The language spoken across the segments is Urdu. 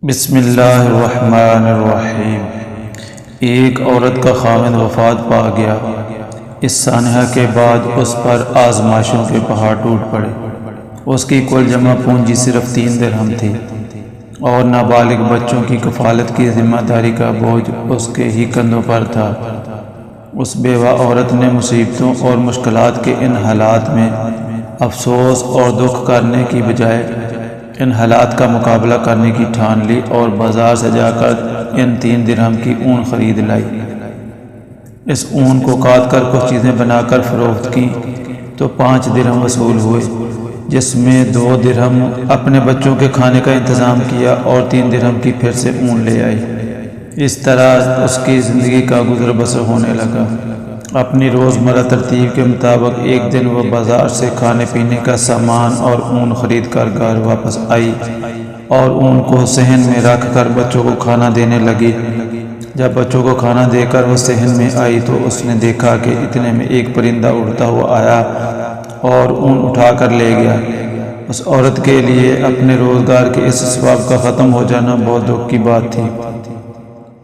بسم اللہ الرحمن الرحیم۔ ایک عورت کا خاوند وفات پا گیا۔ اس سانحہ کے بعد اس پر آزمائشوں کے پہاڑ ٹوٹ پڑے۔ اس کی کل جمع پونجی صرف 3 درہم تھی اور نابالغ بچوں کی کفالت کی ذمہ داری کا بوجھ اس کے ہی کندھوں پر تھا۔ اس بیوہ عورت نے مصیبتوں اور مشکلات کے ان حالات میں افسوس اور دکھ کرنے کی بجائے ان حالات کا مقابلہ کرنے کی ٹھان لی اور بازار سے جا کر ان 3 درہم کی اون خرید لائی۔ اس اون کو کاٹ کر کچھ چیزیں بنا کر فروخت کی تو 5 درہم وصول ہوئے، جس میں 2 درہم اپنے بچوں کے کھانے کا انتظام کیا اور 3 درہم کی پھر سے اون لے آئی۔ اس طرح اس کی زندگی کا گزر بسر ہونے لگا۔ اپنی روزمرہ ترتیب کے مطابق ایک دن وہ بازار سے کھانے پینے کا سامان اور اون خرید کر گھر واپس آئی اور اون کو صحن میں رکھ کر بچوں کو کھانا دینے لگی۔ جب بچوں کو کھانا دے کر وہ صحن میں آئی تو اس نے دیکھا کہ اتنے میں ایک پرندہ اڑتا ہوا آیا اور اون اٹھا کر لے گیا۔ اس عورت کے لیے اپنے روزگار کے اس اسباب کا ختم ہو جانا بہت دکھ کی بات تھی۔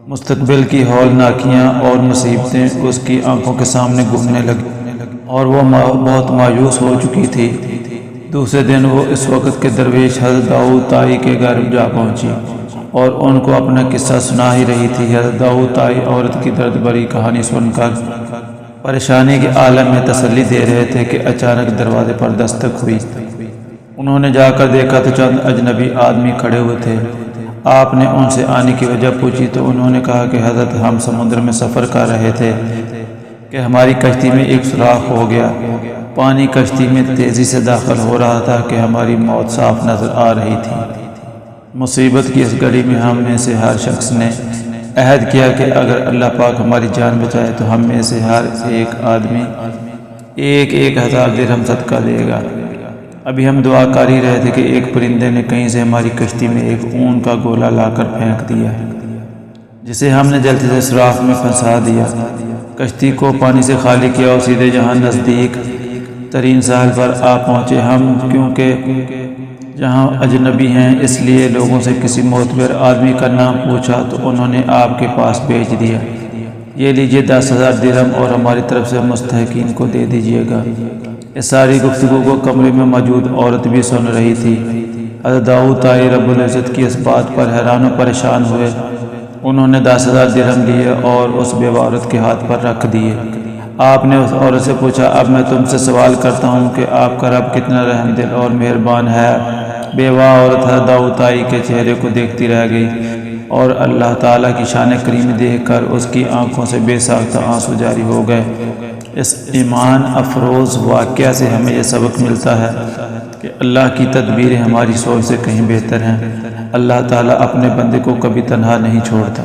مستقبل کی ہولناکیاں اور مصیبتیں اس کی آنکھوں کے سامنے گھومنے لگیں اور وہ بہت مایوس ہو چکی تھی۔ دوسرے دن وہ اس وقت کے درویش حضرت داؤد طائی کے گھر جا پہنچی اور ان کو اپنا قصہ سنا ہی رہی تھی۔ حضرت داؤد طائی عورت کی درد بھری کہانی سن کر پریشانی کے عالم میں تسلی دے رہے تھے کہ اچانک دروازے پر دستک ہوئی۔ انہوں نے جا کر دیکھا تو چند اجنبی آدمی کھڑے ہوئے تھے۔ آپ نے ان سے آنے کی وجہ پوچھی تو انہوں نے کہا کہ حضرت ہم سمندر میں سفر کر رہے تھے کہ ہماری کشتی میں ایک سوراخ ہو گیا۔ پانی کشتی میں تیزی سے داخل ہو رہا تھا کہ ہماری موت صاف نظر آ رہی تھی۔ مصیبت کی اس گھڑی میں ہم میں سے ہر شخص نے عہد کیا کہ اگر اللہ پاک ہماری جان بچائے تو ہم میں سے ہر ایک آدمی 1000 درہم صدقہ دے گا۔ ابھی ہم دعا کر ہی رہے تھے کہ ایک پرندے نے کہیں سے ہماری کشتی میں ایک اون کا گولا لا کر پھینک دیا، جسے ہم نے جلدی سے سوراخ میں پھنسا دیا۔ کشتی کو پانی سے خالی کیا اور سیدھے جہاں نزدیک ترین ساحل پر آ پہنچے۔ ہم کیونکہ جہاں اجنبی ہیں اس لیے لوگوں سے کسی معتبر آدمی کا نام پوچھا تو انہوں نے آپ کے پاس بھیج دیا، یہ لیجئے 10,000 درہم اور ہماری طرف سے مستحقین کو دے دیجئے گا۔ اس ساری گفتگو کو کمرے میں موجود عورت بھی سن رہی تھی۔ حضرت داؤد طائی رب العزت کی اس بات پر حیران و پریشان ہوئے۔ انہوں نے 10,000 درہم لیے اور اس بیوہ عورت کے ہاتھ پر رکھ دیے۔ آپ نے اس عورت سے پوچھا، اب میں تم سے سوال کرتا ہوں کہ آپ کا رب کتنا رحم دل اور مہربان ہے۔ بیوہ عورت حضرت داؤد طائی کے چہرے کو دیکھتی رہ گئی اور اللہ تعالیٰ کی شان کریم دیکھ کر اس کی آنکھوں سے بے ساختہ آنسو جاری ہو گئے۔ اس ایمان افروز واقعہ سے ہمیں یہ سبق ملتا ہے کہ اللہ کی تدبیریں ہماری سوچ سے کہیں بہتر ہیں۔ اللہ تعالیٰ اپنے بندے کو کبھی تنہا نہیں چھوڑتا۔